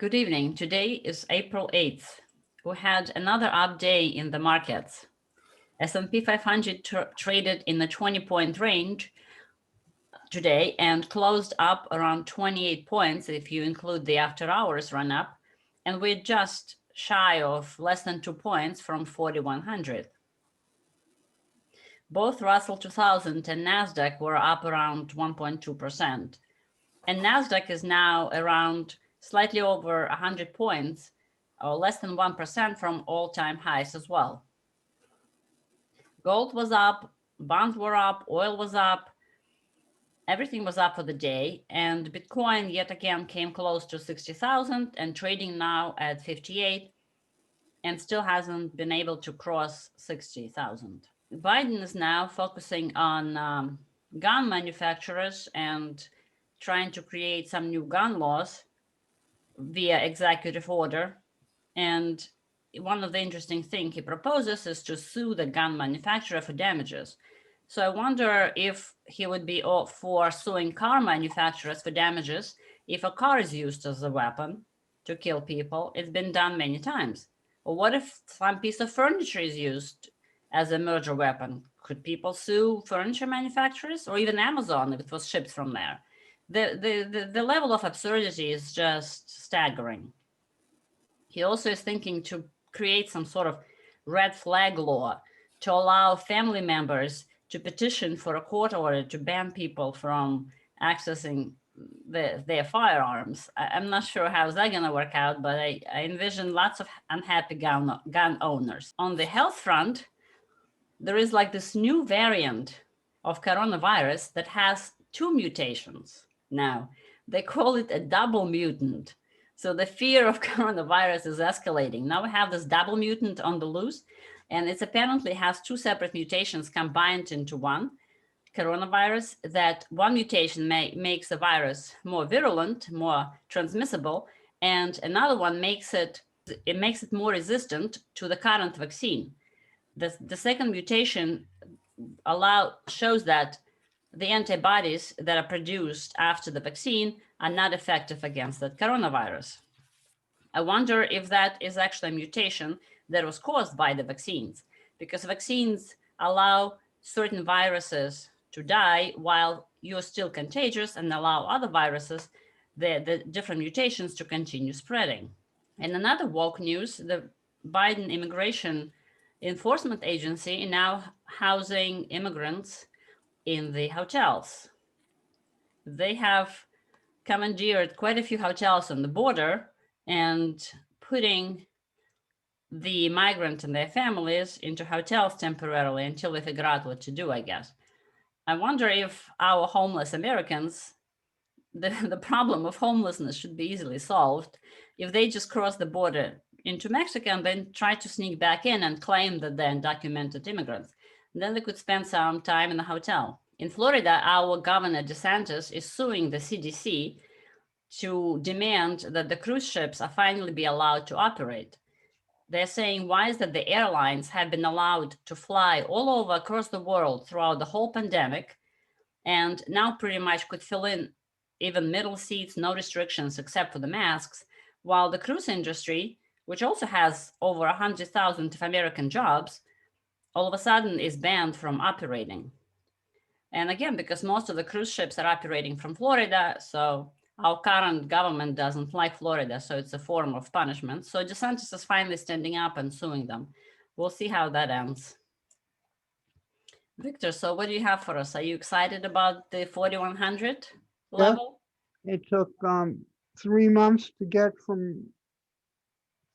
Good evening. Today is April 8th. We had another up day in the markets. S&P 500 traded in the 20-point range today and closed up around 28 points if you include the after hours run up. And we're just shy of less than 2 points from 4,100. Both Russell 2000 and Nasdaq were up around 1.2%. And Nasdaq is now around slightly over 100 points or less than 1% from all-time highs as well. Gold was up, bonds were up, oil was up, everything was up for the day, and Bitcoin yet again came close to 60,000 and trading now at 58 and still hasn't been able to cross 60,000. Biden is now focusing on gun manufacturers and trying to create some new gun laws via executive order. And one of the interesting things he proposes is to sue the gun manufacturer for damages. So I wonder if he would be all for suing car manufacturers for damages if a car is used as a weapon to kill people. It's been done many times. Or what if some piece of furniture is used as a murder weapon? Could people sue furniture manufacturers or even Amazon if it was shipped from there? The level of absurdity is just staggering. He also is thinking to create some sort of red flag law to allow family members to petition for a court order to ban people from accessing their firearms. I'm not sure how that's going to work out, but I envision lots of unhappy gun owners. On the health front, there is like this new variant of coronavirus that has 2 mutations. Now, they call it a double mutant. So the fear of coronavirus is escalating. Now we have this double mutant on the loose, and it apparently has 2 separate mutations combined into one coronavirus. That one mutation makes the virus more virulent, more transmissible, and another one makes it more resistant to the current vaccine. The second mutation shows that the antibodies that are produced after the vaccine are not effective against that coronavirus. I wonder if that is actually a mutation that was caused by the vaccines, because vaccines allow certain viruses to die while you're still contagious and allow other viruses, the different mutations, to continue spreading. And another woke news, the Biden Immigration Enforcement Agency is now housing immigrants in the hotels. They have commandeered quite a few hotels on the border and putting the migrant and their families into hotels temporarily until they figure out what to do, I guess. I wonder if our homeless Americans, the problem of homelessness should be easily solved if they just cross the border into Mexico and then try to sneak back in and claim that they're undocumented immigrants. And then they could spend some time in the hotel. In Florida, our Governor DeSantis is suing the CDC to demand that the cruise ships are finally be allowed to operate. They're saying, why is that the airlines have been allowed to fly all over across the world throughout the whole pandemic, and now pretty much could fill in even middle seats, no restrictions except for the masks, while the cruise industry, which also has over 100,000 of American jobs, all of a sudden is banned from operating. And again, because most of the cruise ships are operating from Florida, so our current government doesn't like Florida, so it's a form of punishment. So DeSantis is finally standing up and suing them. We'll see how that ends. Victor, so what do you have for us? Are you excited about the 4,100 level? It took 3 months to get from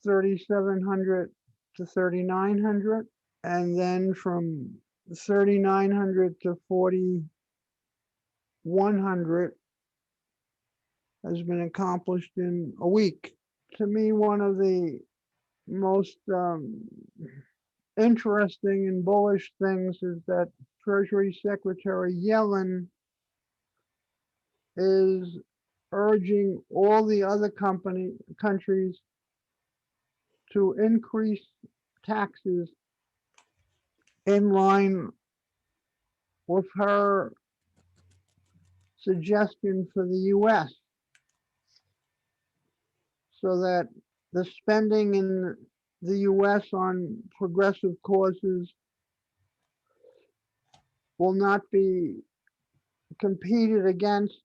3,700 to 3,900, and then from 3,900 to 4,100 has been accomplished in a week. To me, one of the most interesting and bullish things is that Treasury Secretary Yellen is urging all the other countries to increase taxes in line with her suggestion for the US. so that the spending in the US on progressive causes will not be competed against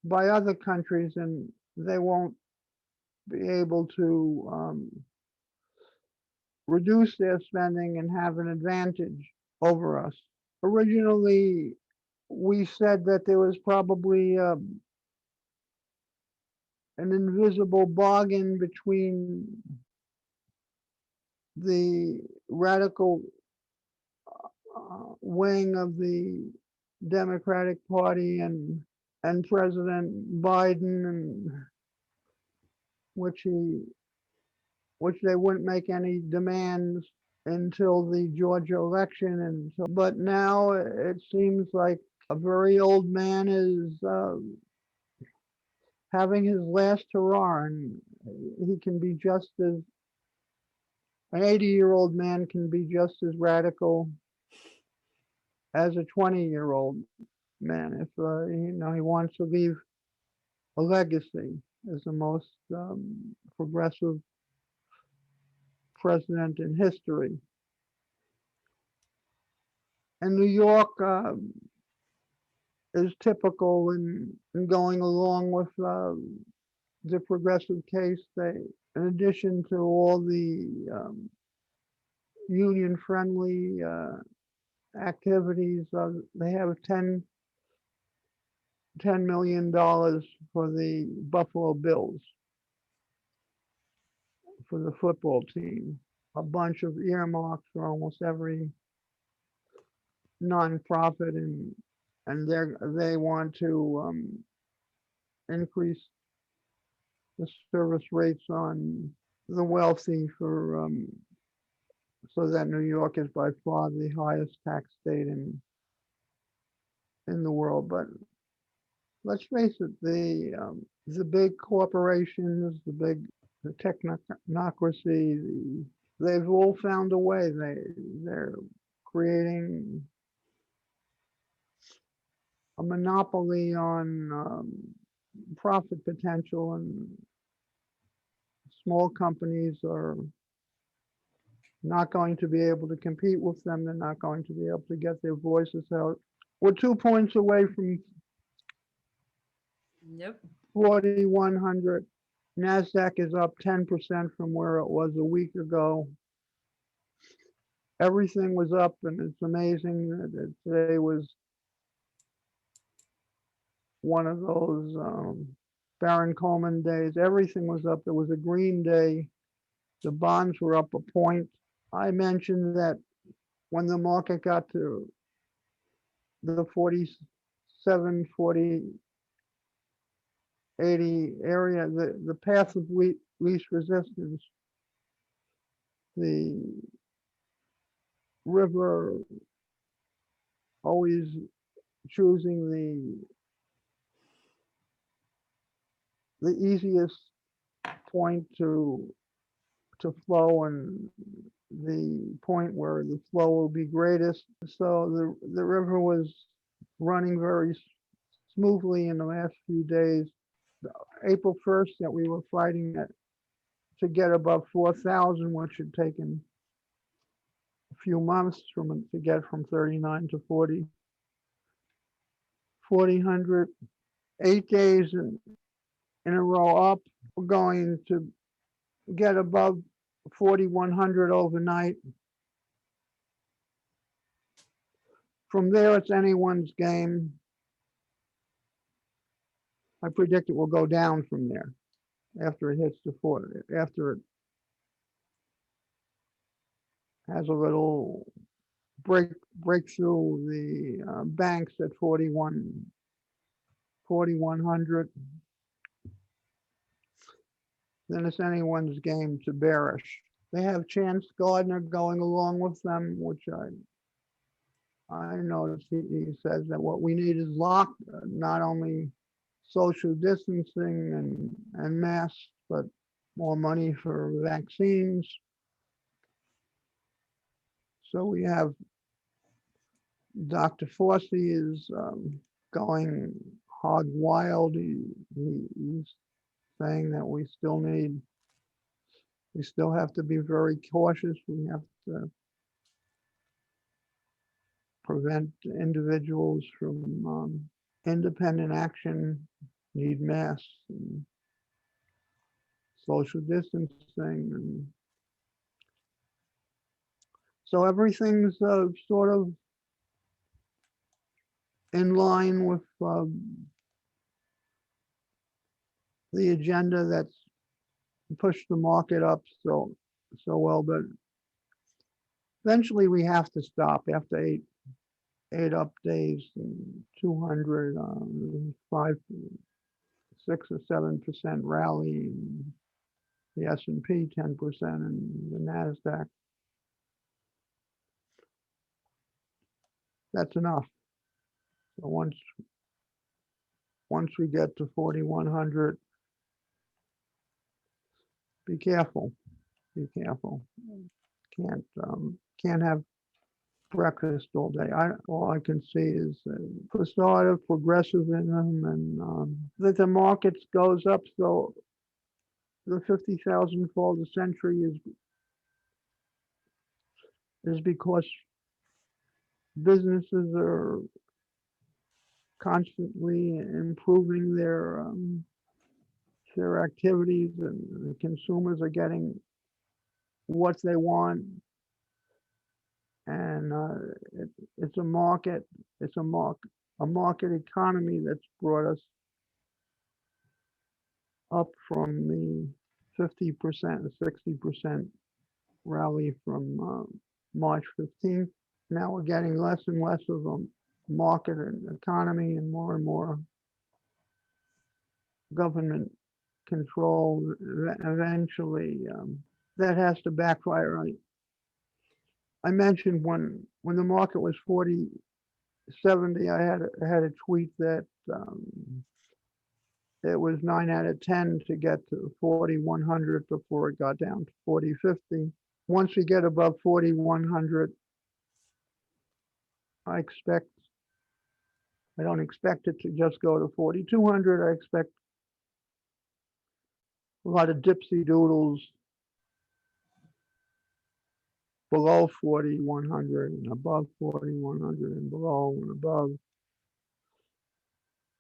by other countries, and they won't be able to reduce their spending and have an advantage over us. Originally, we said that there was probably an invisible bargain between the radical wing of the Democratic Party and President Biden, and which they wouldn't make any demands until the Georgia election, and so, but now it seems like a very old man is having his last hurrah, and he can be just as an 80-year-old man can be just as radical as a 20-year-old man if he wants to leave a legacy as the most progressive president in history. And New York is typical in going along with the progressive case. They, in addition to all the union-friendly activities, they have $10 million for the Buffalo Bills, for the football team. A bunch of earmarks for almost every nonprofit, and they want to increase the service rates on the wealthy for so that New York is by far the highest tax state in the world. But let's face it, the big corporations, the technocracy, they've all found a way. They're creating a monopoly on profit potential, and small companies are not going to be able to compete with them. They're not going to be able to get their voices out. We're 2 points away from Yep. 4,100. Nasdaq is up 10% from where it was a week ago. Everything was up, and it's amazing that today was one of those Baron Coleman days. Everything was up. It was a green day. The bonds were up a point. I mentioned that when the market got to the 47, 40, 80 area, the path of least resistance, the river always choosing the easiest point to flow, and the point where the flow will be greatest. So the river was running very smoothly in the last few days. April 1st that we were fighting to get above 4,000, which had taken a few months to get from 39 to 40, 4,000, 8 days in a row up. We're going to get above 4,100 overnight. From there, it's anyone's game. I predict it will go down from there after it hits the 40, after it has a little break through the banks at 4,100. Then it's anyone's game to bearish. They have Chance Gardner going along with them, which I noticed he says that what we need is not only social distancing and masks, but more money for vaccines. So we have Dr. Fauci is going hog wild. He's saying that we still need We still have to be very cautious. We have to prevent individuals from independent action, need masks and social distancing. And so everything's sort of in line with the agenda that's pushed the market up so well, but eventually we have to stop after eight up days and 200, 5, 6 or 7% rally, and the S&P 10% and the Nasdaq. That's enough. So once we get to 4,100, be careful. Be careful. Can't have breakfast all day. All I can see is conservative, progressivism, and that the markets goes up. So the 50,000 for the century is because businesses are constantly improving their activities, and the consumers are getting what they want. And it's a market economy that's brought us up from the 50%, 60% rally from March 15th. Now we're getting less and less of a market and economy and more government control. Eventually, that has to backfire. I mentioned when the market was 40.70, I had a tweet that it was 9 out of 10 to get to 4,100 before it got down to 40.50. Once we get above 4,100, I don't expect it to just go to 4,200. I expect a lot of dipsy doodles below 4,100 and above 4,100 and below and above.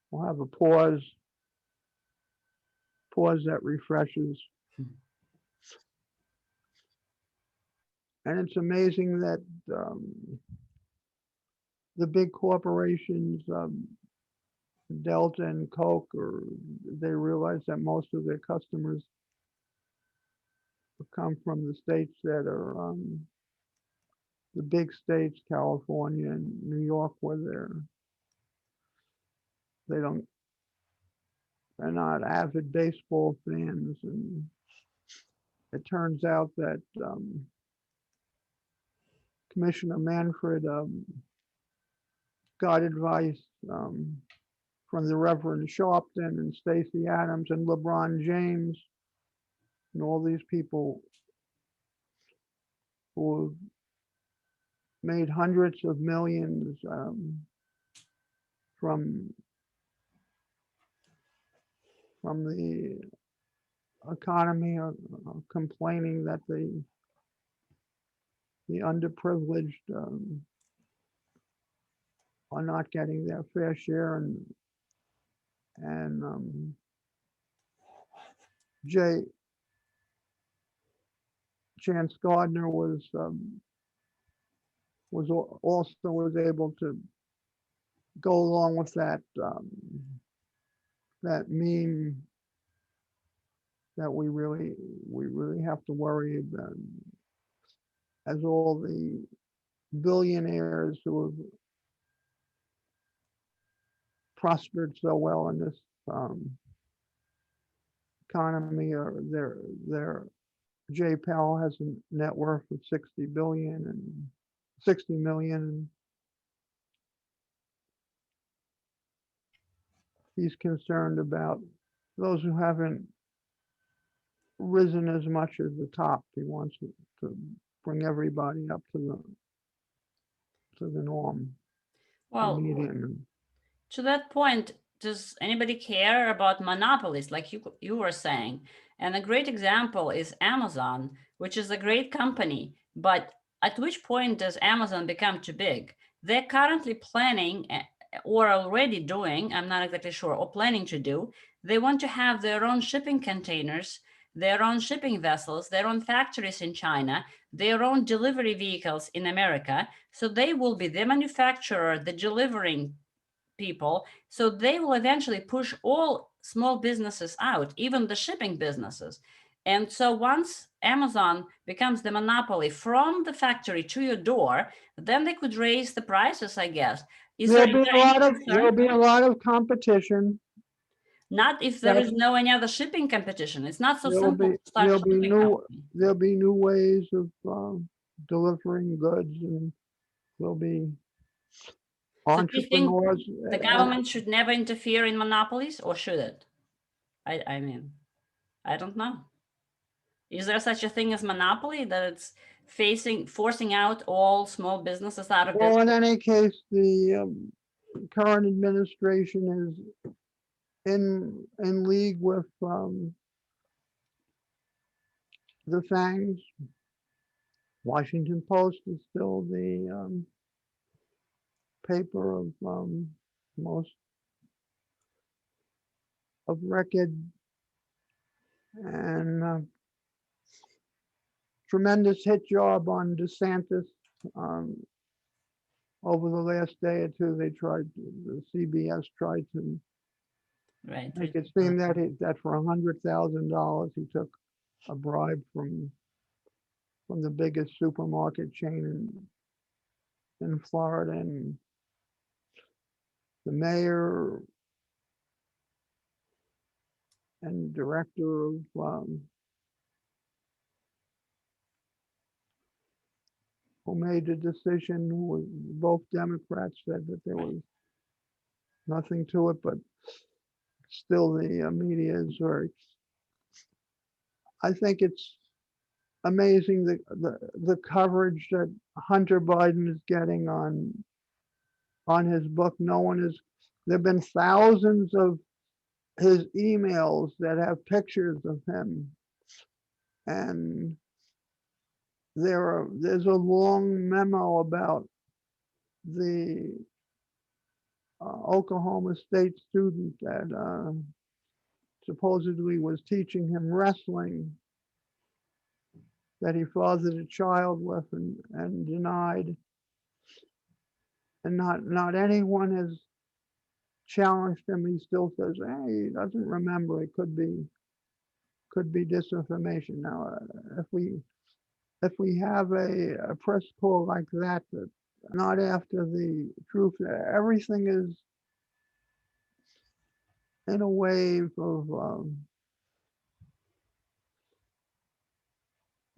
We'll have a pause that refreshes. And it's amazing that the big corporations, Delta and Coke, they realize that most of their customers come from the states that are the big states, California and New York, where they're not avid baseball fans. And it turns out that Commissioner Manfred got advice from the Reverend Sharpton and Stacey Adams and LeBron James and all these people who have made hundreds of millions from the economy, complaining that the underprivileged are not getting their fair share, and Chance Gardner was able to go along with that meme that we really have to worry about, as all the billionaires who have prospered so well in this economy, or Jay Powell has a net worth of 60 million. He's concerned about those who haven't risen as much as the top. He wants to bring everybody up to the norm, Well, the median. To that point, does anybody care about monopolies, like you were saying? And a great example is Amazon, which is a great company. But at which point does Amazon become too big? They're currently planning or already doing, I'm not exactly sure, or planning to do, they want to have their own shipping containers, their own shipping vessels, their own factories in China, their own delivery vehicles in America. So they will be the manufacturer, the delivering people. So they will eventually push all small businesses out, even the shipping businesses. And so once Amazon becomes the monopoly from the factory to your door, then they could raise the prices, I guess. Is there any There'll concern? be a lot of competition. Not if there That is no any other shipping competition. It's not so there'll simple be to start a shipping company. there'll be new ways of delivering goods, and there'll be So do you think entrepreneurs. the government should never interfere in monopolies, or should it? I mean, I don't know. Is there such a thing as monopoly that it's forcing out all small businesses out of Well, business? in any case, the current administration is in league with the FANGs. Washington Post is still the paper of most of record, and tremendous hit job on DeSantis. Um, Over the last day or two, the CBS tried to Right. make it seem that that for $100,000 he took a bribe from the biggest supermarket chain in Florida, and the mayor and director of who made the decision, who was both Democrats, said that there was nothing to it, but still the media is very. I think it's amazing the coverage that Hunter Biden is getting on his book. No one is. There've been thousands of his emails that have pictures of him, and there's a long memo about the Oklahoma State student that supposedly was teaching him wrestling, that he fathered a child with and denied, and not anyone has challenged him. He still says, hey, he doesn't remember. It could be disinformation. Now, if we have a press call like that not after the truth, everything is in a wave of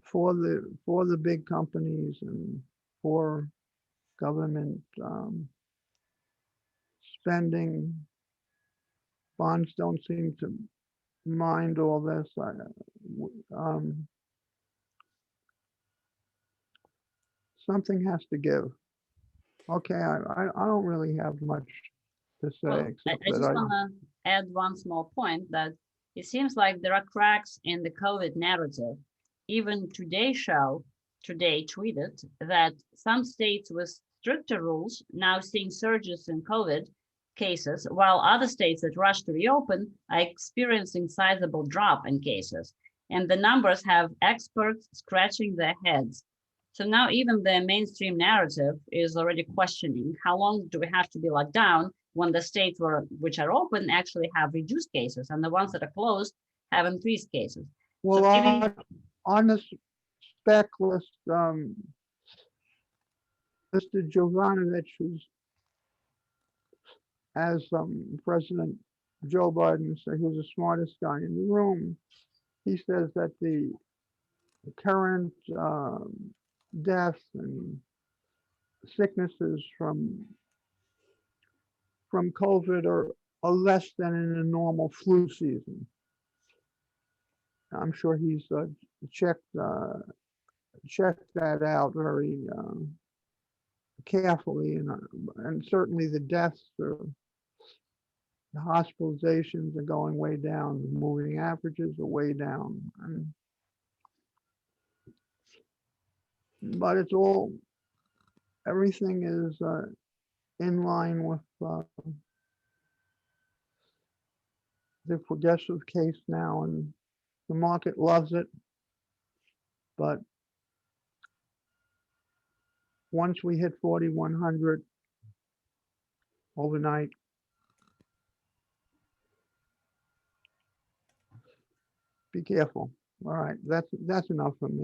for the big companies and for government spending. Bonds don't seem to mind all this. Um, Something has to give. Okay, I don't really have much to say Well, except I that just want to add one small point that it seems like there are cracks in the COVID narrative. Even Today tweeted that some states with stricter rules now seeing surges in COVID cases, while other states that rush to reopen are experiencing sizable drop in cases. And the numbers have experts scratching their heads. So now even the mainstream narrative is already questioning how long do we have to be locked down when the states which are open actually have reduced cases, and the ones that are closed have increased cases. So well, maybe on the spec list, Mr. Jovanovich, who's, as President Joe Biden said, who's the smartest guy in the room, he says that the current deaths and sicknesses from COVID are less than in a normal flu season. I'm sure he's checked that out very carefully, and certainly the deaths The hospitalizations are going way down. The moving averages are way down. But it's all, everything is in line with the progressive case now, and the market loves it. But once we hit 4,100 overnight, be careful. All right, that's enough for me.